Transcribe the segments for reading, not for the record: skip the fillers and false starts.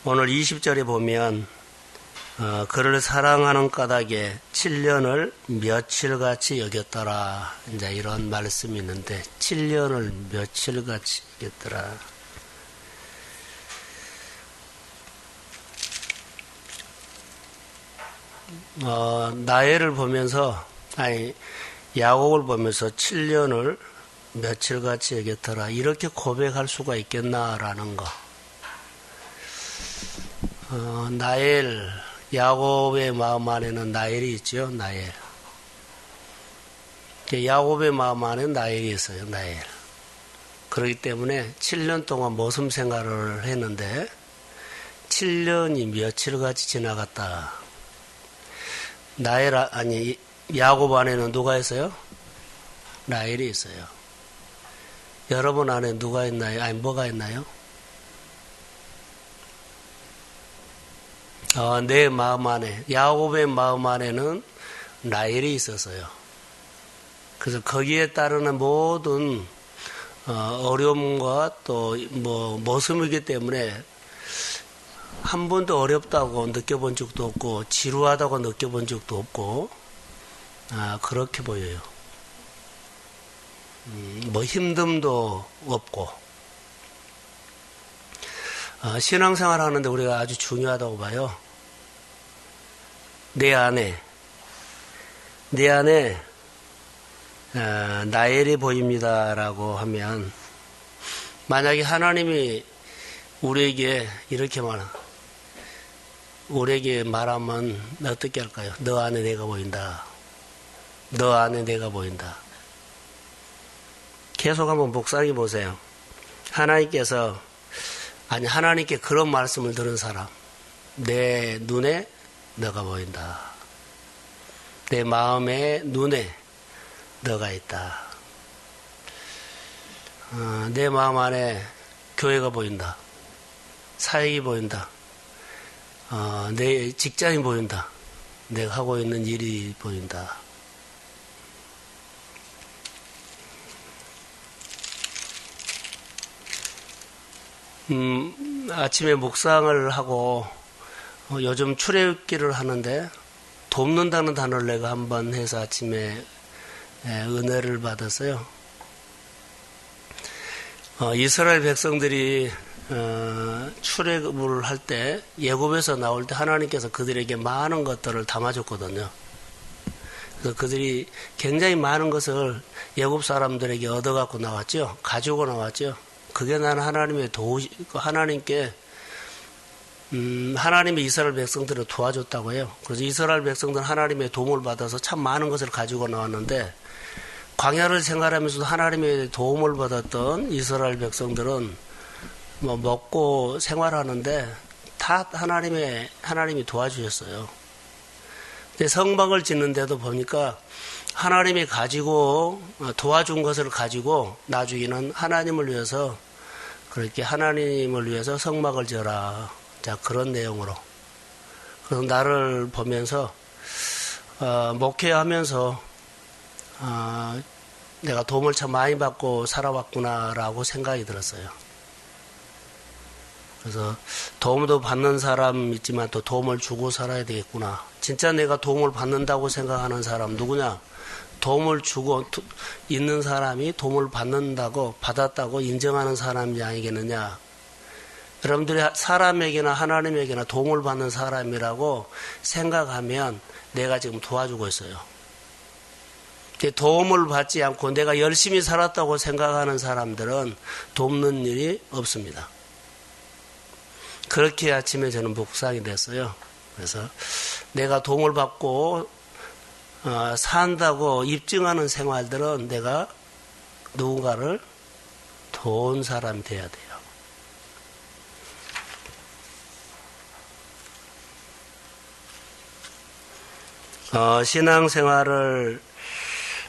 오늘 20절에 보면 그를 사랑하는 까닭에 7년을 며칠같이 여겼더라. 이제 이런 말씀이 있는데 7년을 며칠같이 여겼더라. 나엘을 보면서 야곱을 보면서 7년을 며칠같이 여겼더라. 이렇게 고백할 수가 있겠나라는 거. 나엘, 야곱의 마음 안에는 나엘이 있죠. 나엘. 야곱의 마음 안에는 나엘이 있어요. 나엘. 그렇기 때문에 7년 동안 모습 생활을 했는데 7년이 며칠같이 지나갔다. 야곱 안에는 누가 있어요? 라헬이 있어요. 여러분 안에 누가 있나요? 뭐가 있나요? 내 마음 안에, 야곱의 마음 안에는 라헬이 있었어요. 그래서 거기에 따르는 모든 어려움과 또 모습이기 때문에 한 번도 어렵다고 느껴본 적도 없고 지루하다고 느껴본 적도 없고 그렇게 보여요. 힘듦도 없고 신앙생활 하는데 우리가 아주 중요하다고 봐요. 내 안에 나엘이 보입니다라고 하면 만약에 하나님이 우리에게 이렇게 우리에게 말하면 어떻게 할까요? 너 안에 내가 보인다. 너 안에 내가 보인다. 계속 한번 묵상해 보세요. 하나님께 그런 말씀을 들은 사람. 내 눈에 너가 보인다. 내 마음의 눈에 너가 있다. 내 마음 안에 교회가 보인다. 사역이 보인다. 내 직장이 보인다. 내가 하고 있는 일이 보인다. 아침에 묵상을 하고 요즘 출애굽기를 하는데 돕는다는 단어를 내가 한번 해서 아침에 은혜를 받았어요. 이스라엘 백성들이 출애굽을 할 때 애굽에서 나올 때 하나님께서 그들에게 많은 것들을 담아줬거든요. 그래서 그들이 굉장히 많은 것을 애굽 사람들에게 얻어갖고 나왔죠. 가지고 나왔죠. 그게 나는 하나님께 하나님의 이스라엘 백성들을 도와줬다고 해요. 그래서 이스라엘 백성들은 하나님의 도움을 받아서 참 많은 것을 가지고 나왔는데 광야를 생활하면서도 하나님의 도움을 받았던 이스라엘 백성들은 먹고 생활하는데 다 하나님이 도와주셨어요. 근데 성막을 짓는데도 보니까 하나님이 도와준 것을 가지고 나중에는 하나님을 위해서 성막을 지어라. 자, 그런 내용으로. 그래서 나를 보면서 목회하면서 내가 도움을 참 많이 받고 살아왔구나라고 생각이 들었어요. 그래서 도움도 받는 사람 있지만 또 도움을 주고 살아야 되겠구나. 진짜 내가 도움을 받는다고 생각하는 사람 누구냐? 도움을 주고 있는 사람이 도움을 받았다고 인정하는 사람이 아니겠느냐? 여러분들이 사람에게나 하나님에게나 도움을 받는 사람이라고 생각하면 내가 지금 도와주고 있어요. 도움을 받지 않고 내가 열심히 살았다고 생각하는 사람들은 돕는 일이 없습니다. 그렇게 아침에 저는 묵상이 됐어요. 그래서 내가 도움을 받고 산다고 입증하는 생활들은 내가 누군가를 도운 사람이 돼야 돼요. 신앙생활을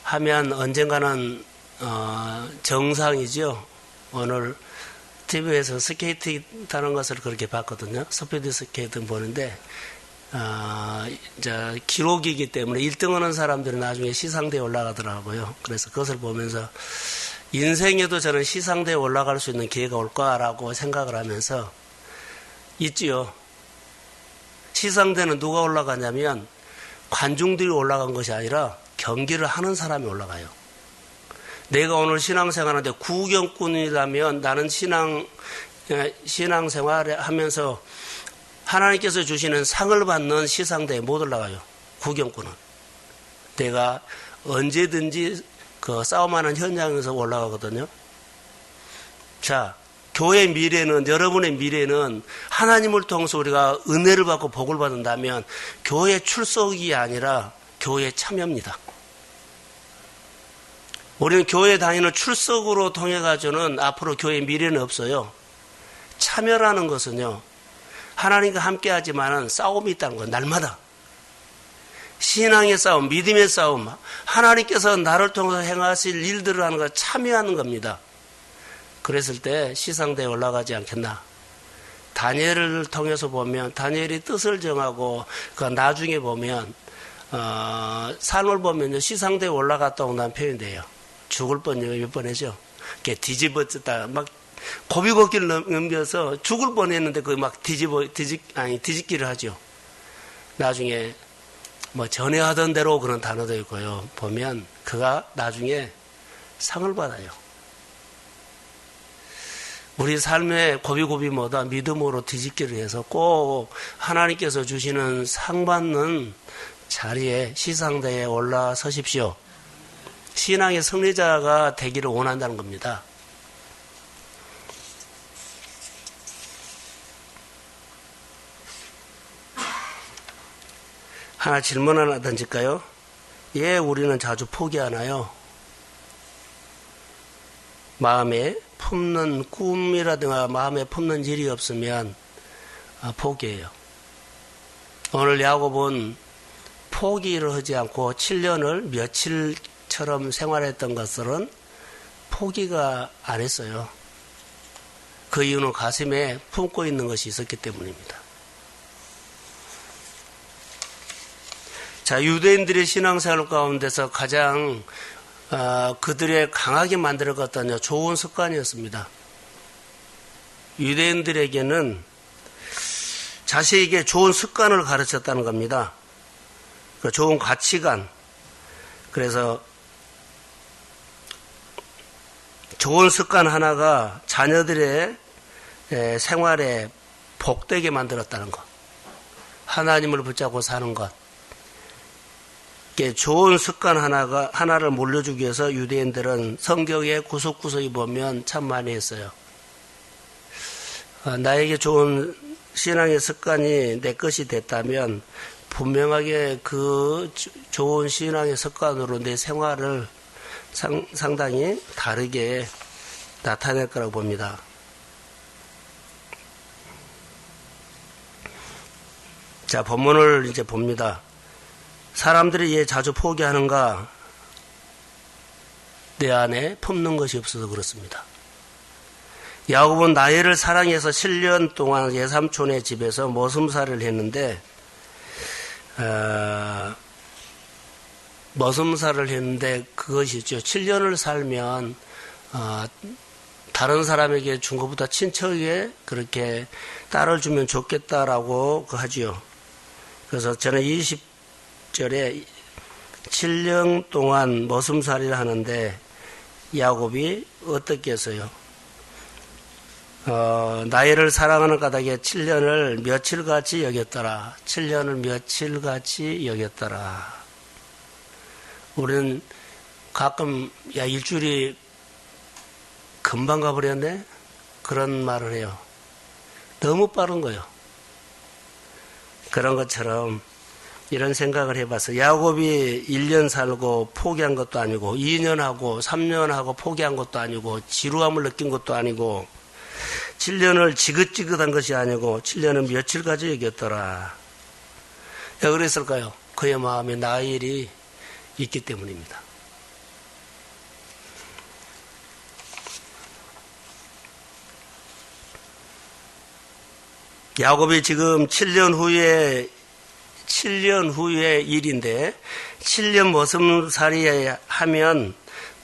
하면 언젠가는 정상이죠. 오늘 TV에서 스케이트 타는 것을 그렇게 봤거든요. 스피드 스케이트 보는데 기록이기 때문에 1등 하는 사람들이 나중에 시상대에 올라가더라고요. 그래서 그것을 보면서 인생에도 저는 시상대에 올라갈 수 있는 기회가 올까라고 생각을 하면서 있지요. 시상대는 누가 올라가냐면 관중들이 올라간 것이 아니라 경기를 하는 사람이 올라가요. 내가 오늘 신앙생활하는데 구경꾼이라면 나는 신앙생활을 하면서 하나님께서 주시는 상을 받는 시상대에 못 올라가요. 구경꾼은. 내가 언제든지 그 싸움하는 현장에서 올라가거든요. 자, 교회의 미래는, 여러분의 미래는 하나님을 통해서 우리가 은혜를 받고 복을 받는다면 교회 출석이 아니라 교회 참여입니다. 우리는 교회 다니는 출석으로 통해 가지고는 앞으로 교회의 미래는 없어요. 참여라는 것은요, 하나님과 함께 하지만은 싸움이 있다는 거예요. 날마다. 신앙의 싸움, 믿음의 싸움, 하나님께서 나를 통해서 행하실 일들을 하는 걸 참여하는 겁니다. 그랬을 때 시상대에 올라가지 않겠나. 다니엘을 통해서 보면 다니엘이 뜻을 정하고 그 나중에 보면 삶을 보면 시상대에 올라갔다고 난 표현돼요. 죽을 뻔 몇 번 했죠. 뒤집어졌다 막 고비고기를 넘겨서 죽을 뻔했는데 그 막 뒤집기를 하죠. 나중에 뭐 전에 하던 대로 그런 단어도 있고요. 보면 그가 나중에 상을 받아요. 우리 삶의 고비고비마다 믿음으로 뒤집기를 해서 꼭 하나님께서 주시는 상 받는 자리에 시상대에 올라서십시오. 신앙의 승리자가 되기를 원한다는 겁니다. 하나 질문 하나 던질까요? 예, 우리는 자주 포기하나요? 마음에 품는 꿈이라든가 마음에 품는 일이 없으면 포기해요. 오늘 야곱은 포기를 하지 않고 7년을 며칠처럼 생활했던 것들은 포기가 안 했어요. 그 이유는 가슴에 품고 있는 것이 있었기 때문입니다. 자, 유대인들의 신앙생활 가운데서 가장 그들의 강하게 만들어갔던 좋은 습관이었습니다. 유대인들에게는 자신에게 좋은 습관을 가르쳤다는 겁니다. 좋은 가치관. 그래서 좋은 습관 하나가 자녀들의 생활에 복되게 만들었다는 것. 하나님을 붙잡고 사는 것. 좋은 습관 하나를 물려주기 위해서 유대인들은 성경의 구석구석에 보면 참 많이 했어요. 나에게 좋은 신앙의 습관이 내 것이 됐다면 분명하게 그 좋은 신앙의 습관으로 내 생활을 상당히 다르게 나타낼 거라고 봅니다. 자, 본문을 이제 봅니다. 사람들이 왜 자주 포기하는가? 내 안에 품는 것이 없어서 그렇습니다. 야곱은 라헬을 사랑해서 7년 동안 예삼촌의 집에서 머슴살이를 했는데 그것이죠. 7년을 살면 다른 사람에게 준 것보다 친척에게 그렇게 딸을 주면 좋겠다라고 하지요. 그래서 저는 20절에 7년 동안 머슴살이를 하는데 야곱이 어떻게 했어요? 라헬을 사랑하는 까닭에 7년을 며칠같이 여겼더라. 7년을 며칠같이 여겼더라. 우리는 가끔 일주일이 금방 가버렸네? 그런 말을 해요. 너무 빠른 거예요. 그런 것처럼 이런 생각을 해봤어요. 야곱이 1년 살고 포기한 것도 아니고 2년 하고 3년 하고 포기한 것도 아니고 지루함을 느낀 것도 아니고 7년을 지긋지긋한 것이 아니고 7년은 며칠까지 여겼더라. 왜 그랬을까요? 그의 마음에 라헬이 있기 때문입니다. 야곱이 지금 7년 후의 일인데 7년 머슴살이 하면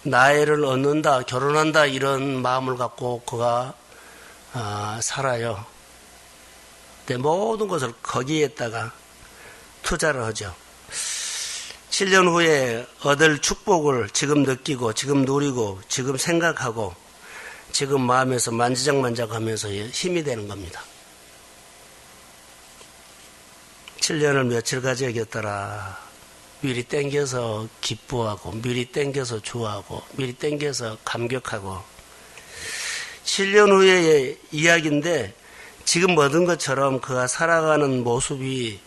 라헬을 얻는다, 결혼한다 이런 마음을 갖고 그가 살아요. 내 모든 것을 거기에다가 투자를 하죠. 7년 후에 얻을 축복을 지금 느끼고 지금 누리고 지금 생각하고 지금 마음에서 만지작만작하면서 힘이 되는 겁니다. 7년을 며칠 가져야겠더라. 미리 땡겨서 기뻐하고 미리 땡겨서 좋아하고 미리 땡겨서 감격하고 7년 후의 이야기인데 지금 얻은 것처럼 그가 살아가는 모습이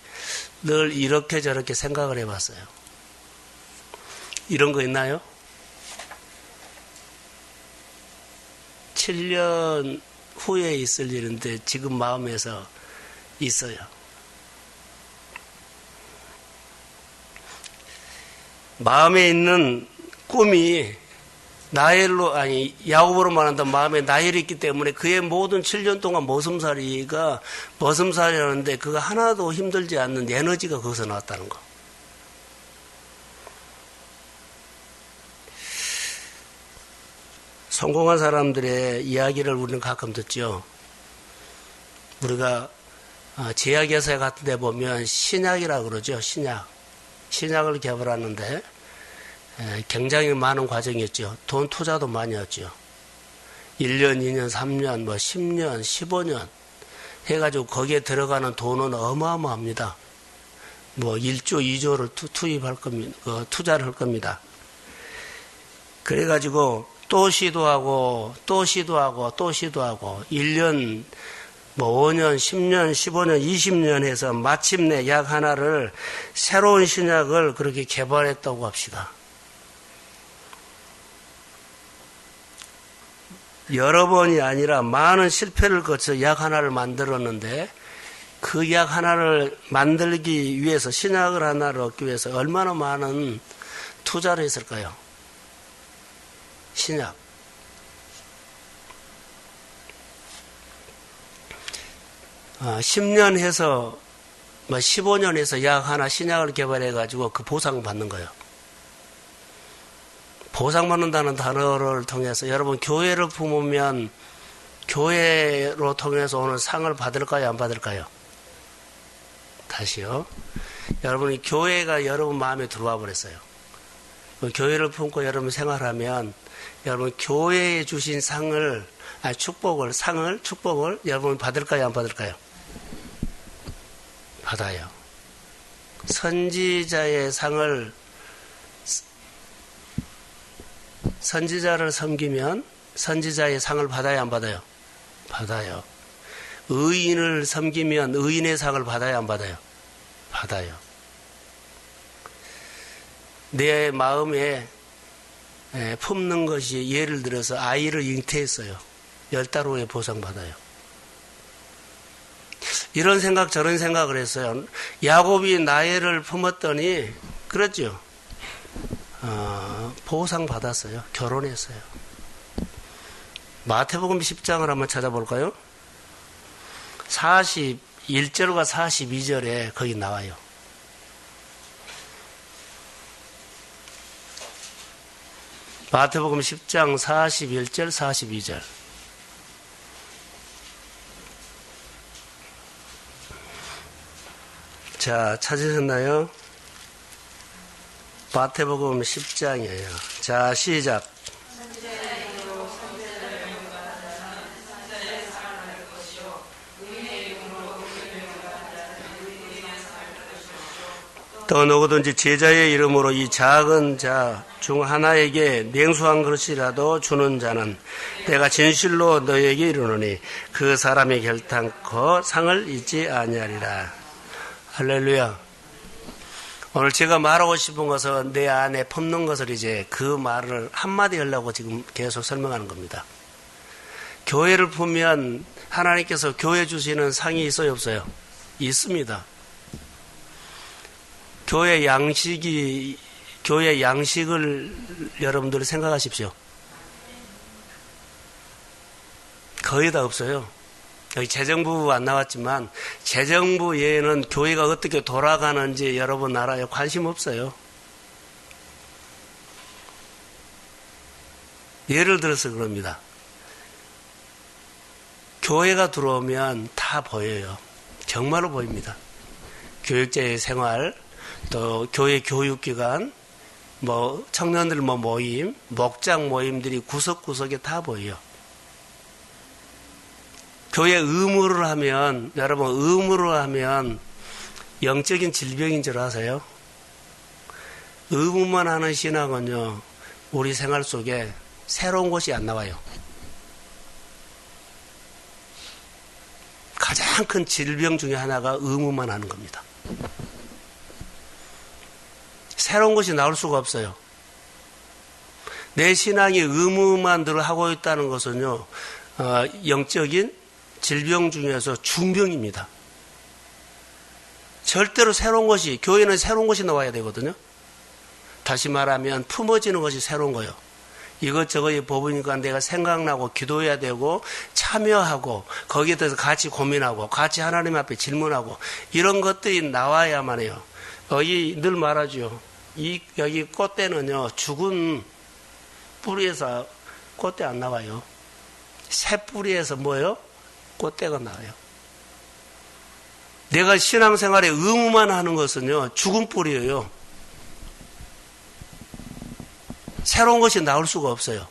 늘 이렇게 저렇게 생각을 해봤어요. 이런 거 있나요? 7년 후에 있을 일인데 지금 마음에서 있어요. 마음에 있는 꿈이 나엘로, 아니, 야곱으로 말한다면 마음에 나엘이 있기 때문에 그의 모든 7년 동안 머슴살이가 머슴살이라는데 그가 하나도 힘들지 않는 에너지가 거기서 나왔다는 거. 성공한 사람들의 이야기를 우리는 가끔 듣죠. 우리가 제약회사 같은 데 보면 신약이라고 그러죠. 신약을 개발하는데 굉장히 많은 과정이었죠. 돈 투자도 많이 했죠. 1년, 2년, 3년, 10년, 15년 해가지고 거기에 들어가는 돈은 어마어마합니다. 1조, 2조를 투입할 겁니다. 투자를 할 겁니다. 그래가지고 또 시도하고 1년, 5년, 10년, 15년, 20년 해서 마침내 약 하나를 새로운 신약을 그렇게 개발했다고 합시다. 여러 번이 아니라 많은 실패를 거쳐 약 하나를 만들었는데 그 약 하나를 만들기 위해서 신약을 하나를 얻기 위해서 얼마나 많은 투자를 했을까요? 신약. 10년 해서 15년 해서 약 하나 신약을 개발해 가지고 그 보상 받는 거예요. 보상받는다는 단어를 통해서 여러분 교회를 품으면 교회로 통해서 오는 상을 받을까요? 안 받을까요? 다시요. 여러분이 교회가 여러분 마음에 들어와 버렸어요. 교회를 품고 여러분 생활하면 여러분 교회에 주신 축복을 여러분 받을까요? 안 받을까요? 받아요. 선지자를 섬기면 선지자의 상을 받아야 안 받아요? 받아요. 의인을 섬기면 의인의 상을 받아야 안 받아요? 받아요. 내 마음에 품는 것이 예를 들어서 아이를 잉태했어요. 10달 후에 보상받아요. 이런 생각 저런 생각을 했어요. 야곱이 나엘을 품었더니 그렇죠. 보상받았어요. 결혼했어요. 마태복음 10장을 한번 찾아볼까요? 41절과 42절에 거기 나와요. 마태복음 10장 41절 42절. 자, 찾으셨나요? 마태복음 10장이에요. 자, 시작. 또 누구든지 제자의 이름으로 이 작은 자 중 하나에게 냉수한 그릇이라도 주는 자는 내가 진실로 너에게 이르노니 그 사람의 결단코 상을 잊지 아니하리라. 할렐루야. 오늘 제가 말하고 싶은 것은 내 안에 품는 것을 이제 그 말을 한마디 하려고 지금 계속 설명하는 겁니다. 교회를 품으면 하나님께서 교회 주시는 상이 있어요, 없어요? 있습니다. 교회 양식을 여러분들이 생각하십시오. 거의 다 없어요. 여기 재정부 안 나왔지만 재정부 외에는 교회가 어떻게 돌아가는지 여러분 나라에 관심 없어요. 예를 들어서 그럽니다. 교회가 들어오면 다 보여요. 정말로 보입니다. 교육자의 생활, 또 교회 교육기관, 뭐 청년들 모임, 목장 모임들이 구석구석에 다 보여요. 교회 의무를 하면, 여러분 의무를 하면 영적인 질병인 줄 아세요? 의무만 하는 신앙은요, 우리 생활 속에 새로운 것이 안 나와요. 가장 큰 질병 중에 하나가 의무만 하는 겁니다. 새로운 것이 나올 수가 없어요. 내 신앙이 의무만 늘 하고 있다는 것은요, 영적인 질병 중에서 중병입니다. 절대로 새로운 것이, 교회는 새로운 것이 나와야 되거든요. 다시 말하면 품어지는 것이 새로운 거예요. 이것저것 보니까 내가 생각나고 기도해야 되고 참여하고 거기에 대해서 같이 고민하고 같이 하나님 앞에 질문하고 이런 것들이 나와야만 해요. 여기 늘 말하죠. 여기 꽃대는요, 죽은 뿌리에서 꽃대 안 나와요. 새 뿌리에서 뭐예요? 꽃대가 나와요. 내가 신앙생활에 의무만 하는 것은요, 죽은 뿌리예요. 새로운 것이 나올 수가 없어요.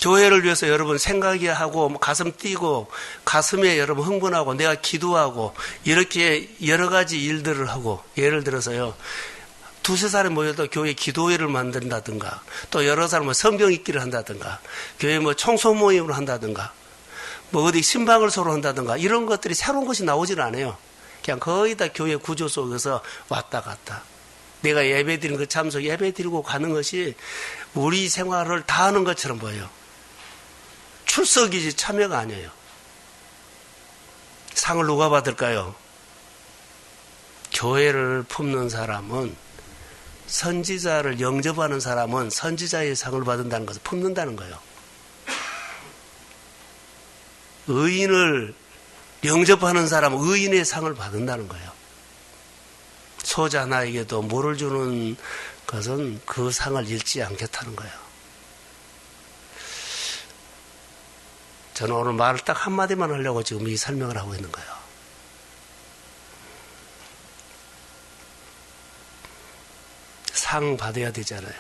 교회를 위해서 여러분 생각이 하고 가슴 뛰고 가슴에 여러분 흥분하고 내가 기도하고 이렇게 여러 가지 일들을 하고, 예를 들어서요, 두세 사람이 모여도 교회 기도회를 만든다든가, 또 여러 사람은 성경 읽기를 한다든가, 교회 뭐 청소 모임을 한다든가, 뭐 어디 신방을 서로 한다든가, 이런 것들이 새로운 것이 나오질 않아요. 그냥 거의 다 교회 구조 속에서 왔다 갔다. 내가 예배 드리는 그 참석, 예배 드리고 가는 것이 우리 생활을 다 하는 것처럼 보여요. 출석이지 참여가 아니에요. 상을 누가 받을까요? 교회를 품는 사람은, 선지자를 영접하는 사람은 선지자의 상을 받는다는 것을 품는다는 거예요. 의인을 영접하는 사람은 의인의 상을 받는다는 거예요. 소자 하나에게도 물을 주는 것은 그 상을 잃지 않겠다는 거예요. 저는 오늘 말을 딱 한마디만 하려고 지금 이 설명을 하고 있는 거예요. 상 받아야 되잖아요.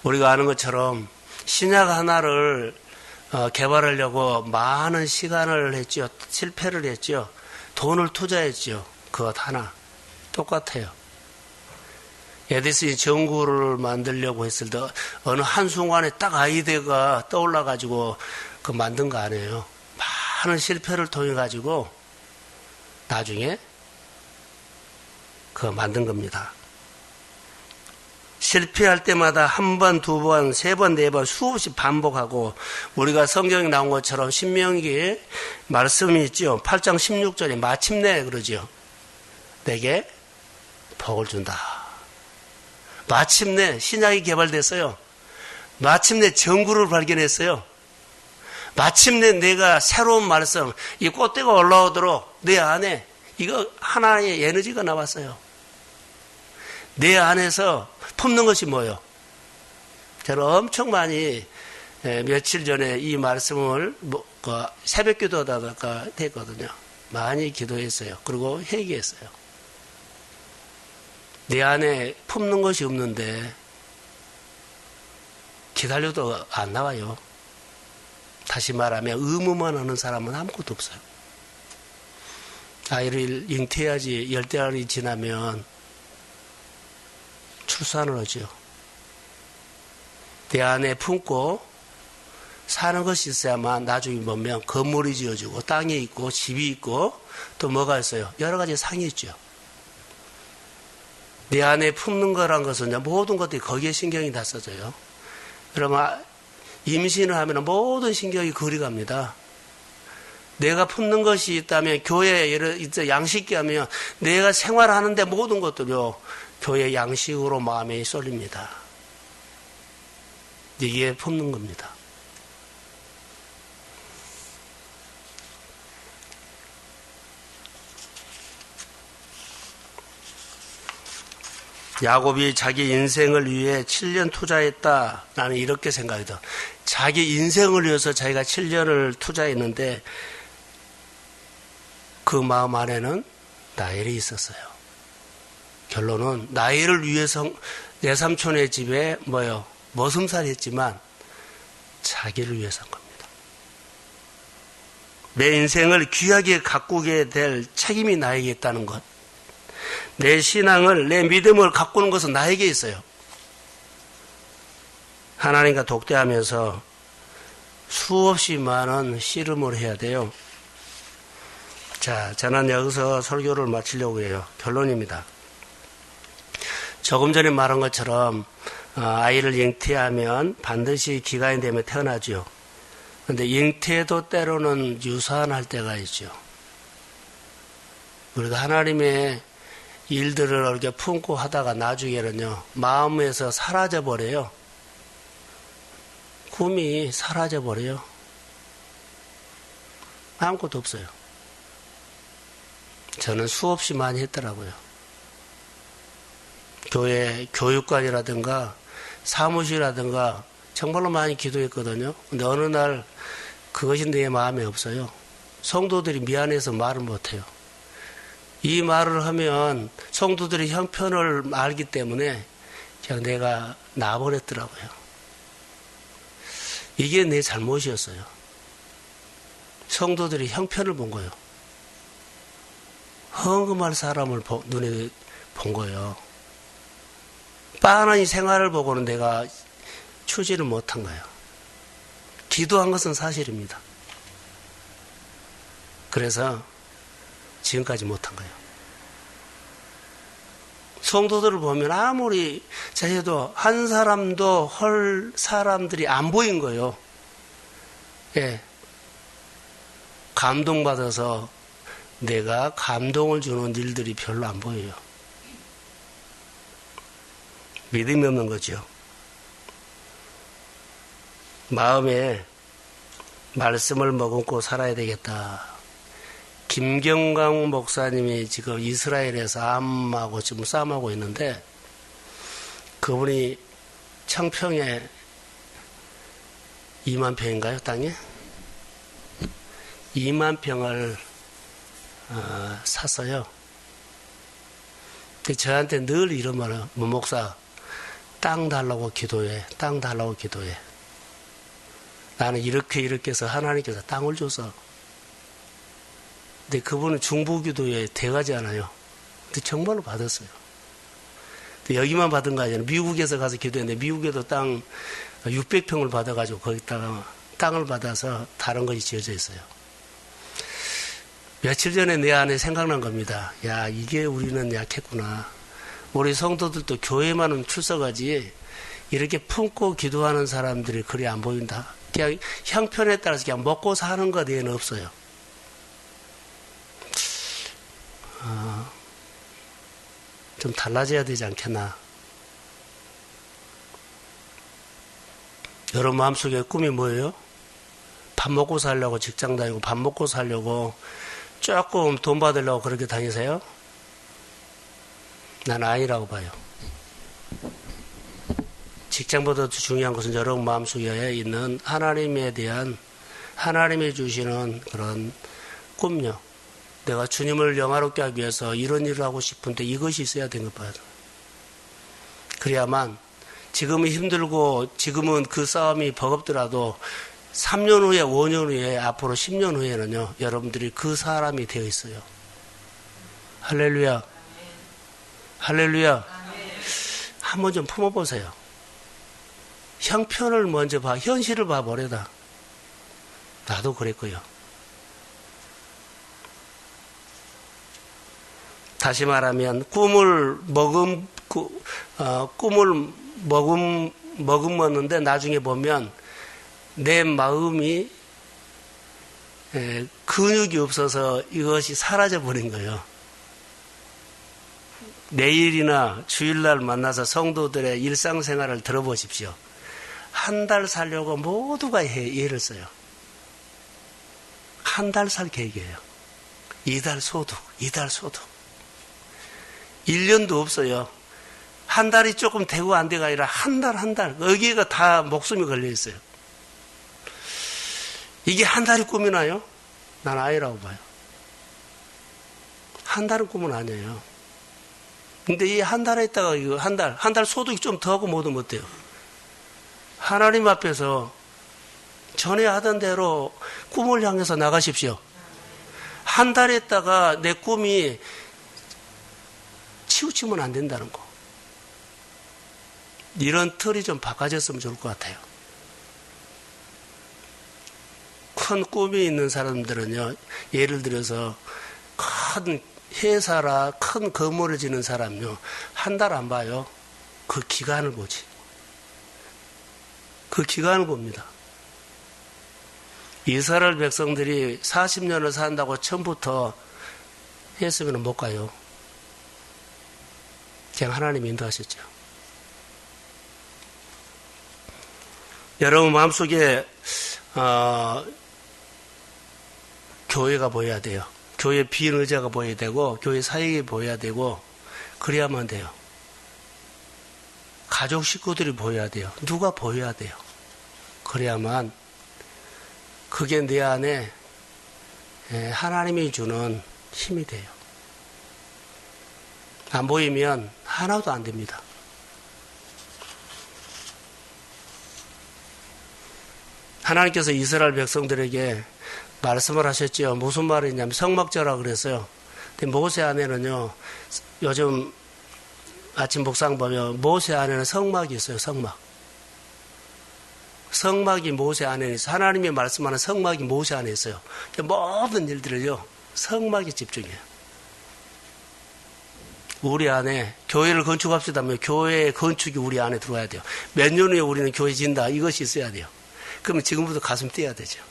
우리가 아는 것처럼 신약 하나를 개발하려고 많은 시간을 했죠. 실패를 했죠. 돈을 투자했죠. 그것 하나. 똑같아요. 에디슨이 전구를 만들려고 했을 때 어느 한순간에 딱 아이디어가 떠올라가지고 그 만든 거 아니에요. 많은 실패를 통해가지고 나중에 그 만든 겁니다. 실패할 때마다 한 번, 두 번, 세 번, 네 번 수없이 반복하고, 우리가 성경에 나온 것처럼 신명기에 말씀이 있죠. 8장 16절에 마침내 그러죠. 내게 복을 준다. 마침내 신약이 개발됐어요. 마침내 전구를 발견했어요. 마침내 내가 새로운 말씀, 이 꽃대가 올라오도록 내 안에 이거 하나의 에너지가 나왔어요. 내 안에서 품는 것이 뭐예요? 저는 엄청 많이 며칠 전에 이 말씀을 새벽 기도하다가 됐거든요. 많이 기도했어요. 그리고 회개했어요. 내 안에 품는 것이 없는데 기다려도 안 나와요. 다시 말하면 의무만 하는 사람은 아무것도 없어요. 아이를 잉태해야지 10달이 지나면 출산을 하죠. 내 안에 품고 사는 것이 있어야만 나중에 보면 건물이 지어지고 땅이 있고 집이 있고 또 뭐가 있어요? 여러 가지 상이 있죠. 내 안에 품는 거란 것은 모든 것들이 거기에 신경이 다 써져요. 그러면 임신을 하면 모든 신경이 거리 갑니다. 내가 품는 것이 있다면 교회에 양식이 하면 내가 생활하는데 모든 것들요 교회 양식으로 마음에 쏠립니다. 이게 품는 겁니다. 야곱이 자기 인생을 위해 7년 투자했다. 나는 이렇게 생각이 들어. 자기 인생을 위해서 자기가 7년을 투자했는데 그 마음 안에는 라헬이 있었어요. 결론은 라헬을 위해서 내 삼촌의 집에 머슴살이 했지만 자기를 위해서 한 겁니다. 내 인생을 귀하게 가꾸게 될 책임이 나에게 있다는 것. 내 신앙을, 내 믿음을 가꾸는 것은 나에게 있어요. 하나님과 독대하면서 수없이 많은 씨름을 해야 돼요. 자, 저는 여기서 설교를 마치려고 해요. 결론입니다. 조금 전에 말한 것처럼 아이를 잉태하면 반드시 기간이 되면 태어나죠. 그런데 잉태도 때로는 유산할 때가 있죠. 우리가 하나님의 일들을 이렇게 품고 하다가 나중에는요, 마음에서 사라져버려요. 꿈이 사라져버려요. 아무것도 없어요. 저는 수없이 많이 했더라고요. 교회 교육관이라든가 사무실이라든가 정말로 많이 기도했거든요. 근데 어느 날 그것이 내 마음에 없어요. 성도들이 미안해서 말을 못해요. 이 말을 하면 성도들이 형편을 알기 때문에 그냥 내가 놔버렸더라고요. 이게 내 잘못이었어요. 성도들이 형편을 본 거예요. 헌금할 사람을 눈에 본 거예요. 빤히 생활을 보고는 내가 추지를 못한 거예요. 기도한 것은 사실입니다. 그래서 지금까지 못한 거예요. 성도들을 보면 아무리 자해도 한 사람도 헐 사람들이 안 보인 거예요. 예. 감동받아서 내가 감동을 주는 일들이 별로 안 보여요. 믿음이 없는 거죠. 마음에 말씀을 머금고 살아야 되겠다. 김경강 목사님이 지금 이스라엘에서 암하고 지금 싸움하고 있는데 그분이 청평에 2만 평인가요? 땅에? 2만 평을 샀어요. 저한테 늘 이런 말을, 목사, 땅 달라고 기도해. 땅 달라고 기도해. 나는 이렇게 해서 하나님께서 땅을 줬어. 근데 그분은 중보기도에 대가지 않아요. 근데 정말로 받았어요. 근데 여기만 받은 거 아니에요. 미국에서 가서 기도했는데 미국에도 땅 600평을 받아가지고 거기다가 땅을 받아서 다른 것이 지어져 있어요. 며칠 전에 내 안에 생각난 겁니다. 야, 이게 우리는 약했구나. 우리 성도들도 교회만은 출석하지 이렇게 품고 기도하는 사람들이 그리 안 보인다. 그냥 형편에 따라서 그냥 먹고 사는 것 외에는 없어요. 좀 달라져야 되지 않겠나. 여러분 마음속에 꿈이 뭐예요? 밥 먹고 살려고 직장 다니고 밥 먹고 살려고 조금 돈 받으려고 그렇게 다니세요? 난 아니라고 봐요. 직장보다 중요한 것은 여러분 마음속에 있는 하나님에 대한 하나님이 주시는 그런 꿈요. 내가 주님을 영화롭게 하기 위해서 이런 일을 하고 싶은데 이것이 있어야 되는 것 봐요. 그래야만 지금은 힘들고 지금은 그 싸움이 버겁더라도 3년 후에 5년 후에 앞으로 10년 후에는요. 여러분들이 그 사람이 되어 있어요. 할렐루야. 할렐루야. 한번 좀 품어보세요. 형편을 먼저 봐. 현실을 봐버려다. 나도 그랬고요. 다시 말하면 꿈을 머금었는데 나중에 보면 내 마음이 근육이 없어서 이것이 사라져 버린 거예요. 내일이나 주일날 만나서 성도들의 일상생활을 들어보십시오. 한 달 살려고 모두가 예를 써요. 한 달 살 계획이에요. 2달 소득, 2달 소득. 1년도 없어요. 한 달이 조금 되고 안 되가 아니라 한 달, 여기가 다 목숨이 걸려 있어요. 이게 한 달이 꿈이나요? 난 아니라고 봐요. 한 달은 꿈은 아니에요. 근데 이 한 달에 있다가 이거 한 달 소득이 좀 더 하고 뭐든 못해요. 하나님 앞에서 전에 하던 대로 꿈을 향해서 나가십시오. 한 달 있다가 내 꿈이 치우치면 안 된다는 거. 이런 틀이 좀 바꿔졌으면 좋을 것 같아요. 큰 꿈이 있는 사람들은요, 예를 들어서 큰 회사라 큰 건물을 지는 사람요, 한 달 안 봐요. 그 기간을 보지. 그 기간을 봅니다. 이스라엘 백성들이 40년을 산다고 처음부터 했으면 못 가요. 그냥 하나님이 인도하셨죠. 여러분 마음속에 교회가 보여야 돼요. 교회 비언의자가 보여야 되고 교회 사역이 보여야 되고 그래야만 돼요. 가족 식구들이 보여야 돼요. 누가 보여야 돼요. 그래야만 그게 내 안에 하나님이 주는 힘이 돼요. 안 보이면 하나도 안 됩니다. 하나님께서 이스라엘 백성들에게 말씀을 하셨죠. 무슨 말이냐면 성막절이라 그랬어요. 근데 모세 안에는요, 요즘 아침 묵상 보면 모세 안에는 성막이 있어요. 성막이 모세 안에 있어요. 하나님이 말씀하는 성막이 모세 안에 있어요. 모든 일들을요, 성막에 집중해요. 우리 안에 교회를 건축합시다면 교회의 건축이 우리 안에 들어와야 돼요. 몇 년 후에 우리는 교회 진다. 이것이 있어야 돼요. 그러면 지금부터 가슴 뛰어야 되죠.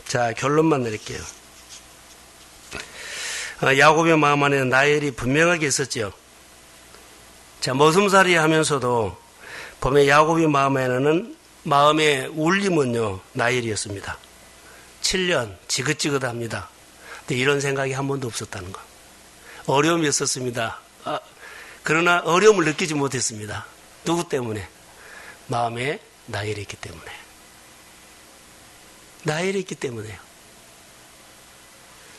자, 결론만 내릴게요. 야곱의 마음 안에는 라헬이 분명하게 있었죠. 자, 머슴살이 하면서도 보면 야곱의 마음에는 마음의 울림은요, 라헬이었습니다. 7년 지긋지긋합니다. 근데 이런 생각이 한 번도 없었다는 거. 어려움이 있었습니다. 그러나 어려움을 느끼지 못했습니다. 누구 때문에? 마음에 라헬이 있기 때문에. 라헬이 있기 때문에요.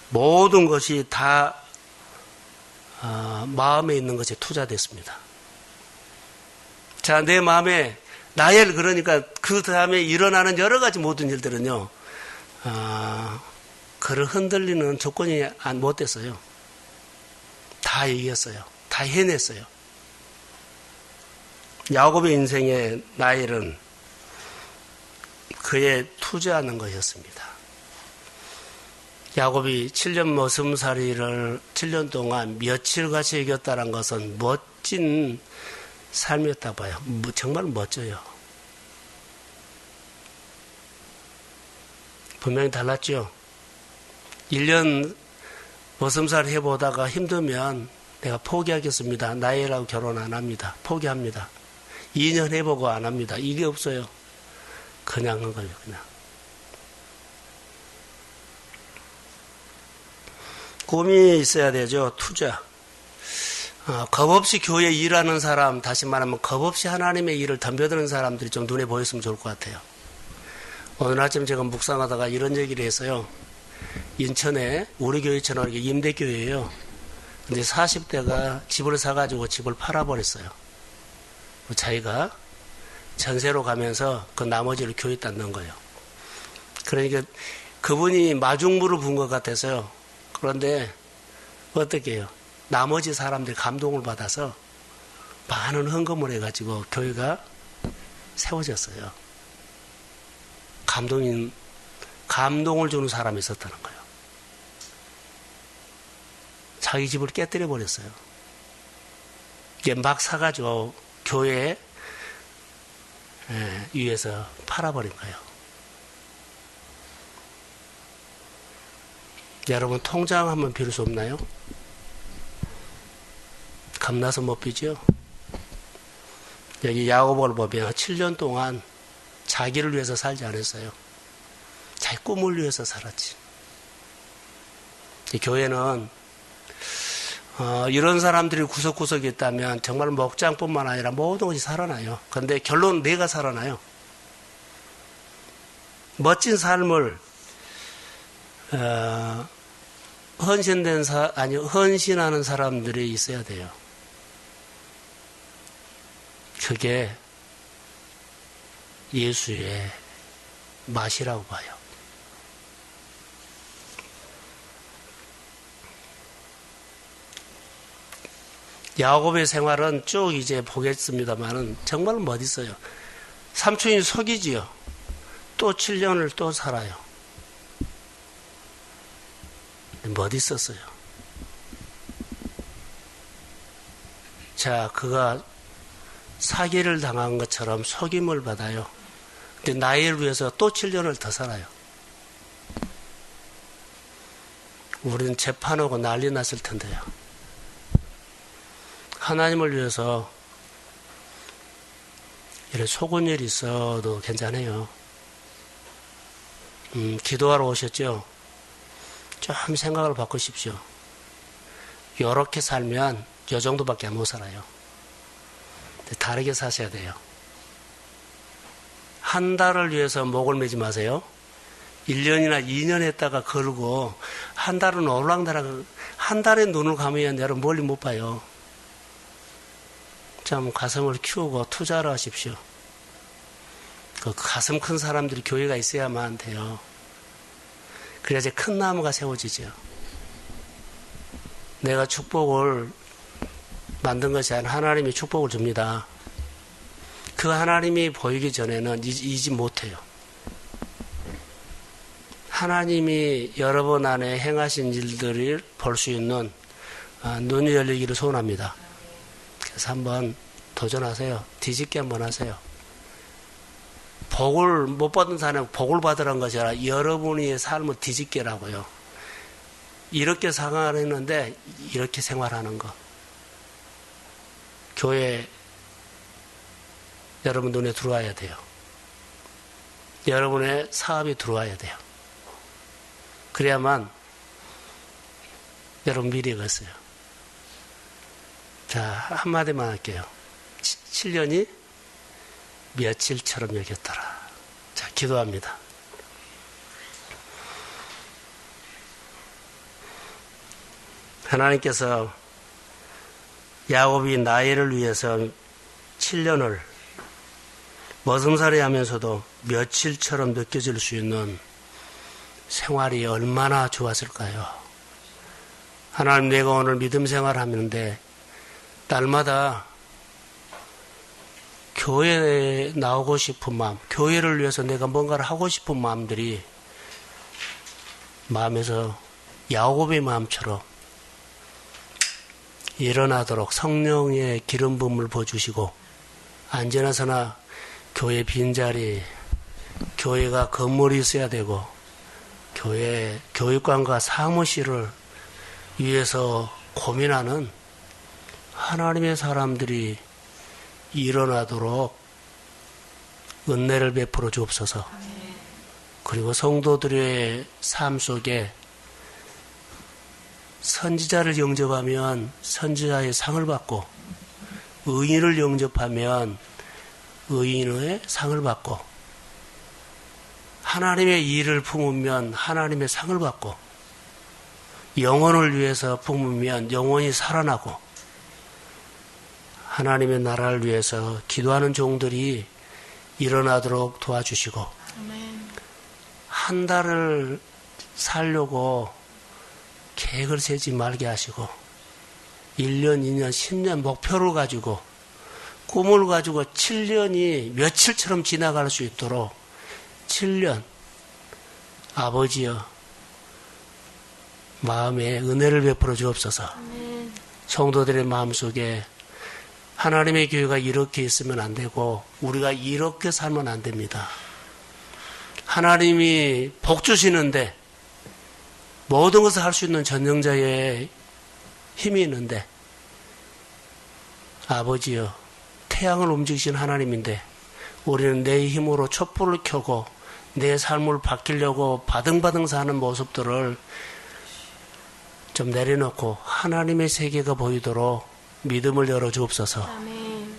모든 것이 다 마음에 있는 것에 투자됐습니다. 자, 내 마음에 라헬, 그러니까 그 다음에 일어나는 여러 가지 모든 일들은요, 그를 흔들리는 조건이 못 됐어요. 다 이겼어요. 다 해냈어요. 야곱의 인생의 라헬은 그에 투자하는 것이었습니다. 야곱이 7년 머슴살이를 7년 동안 며칠같이 이겼다는 것은 멋진 삶이었다 봐요. 정말 멋져요. 분명히 달랐죠. 1년 머슴살 해보다가 힘들면 내가 포기하겠습니다. 라헬하고 결혼 안 합니다. 포기합니다. 2년 해보고 안 합니다. 이게 없어요. 그냥 한 거예요. 그냥. 꿈이 있어야 되죠. 투자. 겁없이 교회 일하는 사람, 다시 말하면 겁없이 하나님의 일을 덤벼드는 사람들이 좀 눈에 보였으면 좋을 것 같아요. 오늘 아침 제가 묵상하다가 이런 얘기를 했어요. 인천에 우리 교회처럼 이렇게 임대교회예요. 근데 40대가 집을 사가지고 집을 팔아버렸어요. 자기가 전세로 가면서 그 나머지를 교회에다 넣은 거예요. 그러니까 그분이 마중물을 부은 것 같아서요. 그런데 어떻게 해요? 나머지 사람들이 감동을 받아서 많은 헌금을 해가지고 교회가 세워졌어요. 감동을 주는 사람이 있었다는 거예요. 자기 집을 깨뜨려 버렸어요. 이게 막 사가지고 교회 위에서 팔아버린 거예요. 여러분 통장 한번 빌 수 없나요? 겁나서 못 비죠. 여기 야곱을 보면 7년 동안 자기를 위해서 살지 않았어요. 자기 꿈을 위해서 살았지. 교회는 이런 사람들이 구석구석에 있다면 정말 목장뿐만 아니라 모든 것이 살아나요. 그런데 결론은 내가 살아나요. 멋진 삶을 헌신하는 사람들이 있어야 돼요. 그게 예수의 맛이라고 봐요. 야곱의 생활은 쭉 이제 보겠습니다만은 정말 멋있어요. 삼촌이 속이지요. 또 7년을 또 살아요. 멋있었어요. 자, 그가 사기를 당한 것처럼 속임을 받아요. 근데 나이를 위해서 또 7년을 더 살아요. 우리는 재판하고 난리 났을 텐데요. 하나님을 위해서 이런 속은 일이 있어도 괜찮아요. 기도하러 오셨죠? 좀 생각을 바꾸십시오. 이렇게 살면 이 정도밖에 못 살아요. 다르게 사셔야 돼요. 한 달을 위해서 목을 매지 마세요. 1년이나 2년 했다가 걸고 한 달은 올랑달랑 한 달에 눈을 감으면 여러분 멀리 못 봐요. 참 가슴을 키우고 투자를 하십시오. 그 가슴 큰 사람들이 교회가 있어야만 돼요. 그래야지 큰 나무가 세워지죠. 내가 축복을 만든 것이 아니라 하나님이 축복을 줍니다. 그 하나님이 보이기 전에는 이지 못해요. 하나님이 여러분 안에 행하신 일들을 볼 수 있는 눈이 열리기를 소원합니다. 그래서 한번 도전하세요. 뒤집기 한번 하세요. 복을 못 받은 사람은 복을 받으라는 것이 아니라 여러분의 삶을 뒤집게라고요. 이렇게 생활했는데 이렇게 생활하는 거. 교회 여러분 눈에 들어와야 돼요. 여러분의 사업이 들어와야 돼요. 그래야만 여러분 미래가 있어요. 자, 한마디만 할게요. 7년이 며칠처럼 여겼더라. 자, 기도합니다. 하나님께서 야곱이 나이를 위해서 7년을 머슴살이 하면서도 며칠처럼 느껴질 수 있는 생활이 얼마나 좋았을까요? 하나님, 내가 오늘 믿음 생활하는데 날마다 교회에 나오고 싶은 마음, 교회를 위해서 내가 뭔가를 하고 싶은 마음들이 마음에서 야곱의 마음처럼 일어나도록 성령의 기름 부음을 부어주시고, 언제나서나 교회 빈자리, 교회가 건물이 있어야 되고, 교회 교육관과 사무실을 위해서 고민하는 하나님의 사람들이 일어나도록 은혜를 베풀어 주옵소서. 그리고 성도들의 삶 속에 선지자를 영접하면 선지자의 상을 받고, 의인을 영접하면 의인의 상을 받고, 하나님의 일을 품으면 하나님의 상을 받고, 영혼을 위해서 품으면 영혼이 살아나고, 하나님의 나라를 위해서 기도하는 종들이 일어나도록 도와주시고, 한 달을 살려고 계획을 세지 말게 하시고, 1년, 2년, 10년 목표를 가지고, 꿈을 가지고 7년이 며칠처럼 지나갈 수 있도록 7년, 아버지여, 마음에 은혜를 베풀어 주옵소서. 성도들의 마음속에 하나님의 교회가 이렇게 있으면 안 되고 우리가 이렇게 살면 안 됩니다. 하나님이 복 주시는데 모든 것을 할 수 있는 전능자의 힘이 있는데, 아버지여, 태양을 움직이신 하나님인데 우리는 내 힘으로 촛불을 켜고 내 삶을 바뀌려고 바등바등 사는 모습들을 좀 내려놓고 하나님의 세계가 보이도록 믿음을 열어주옵소서. 아멘.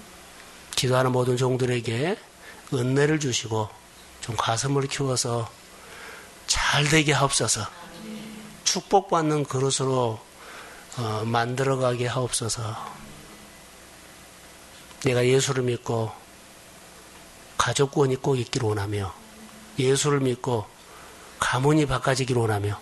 기도하는 모든 종들에게 은혜를 주시고 좀 가슴을 키워서 잘 되게 하옵소서. 축복받는 그릇으로 만들어가게 하옵소서. 내가 예수를 믿고 가족권이 꼭 있기를 원하며 예수를 믿고 가문이 바꿔지기를 원하며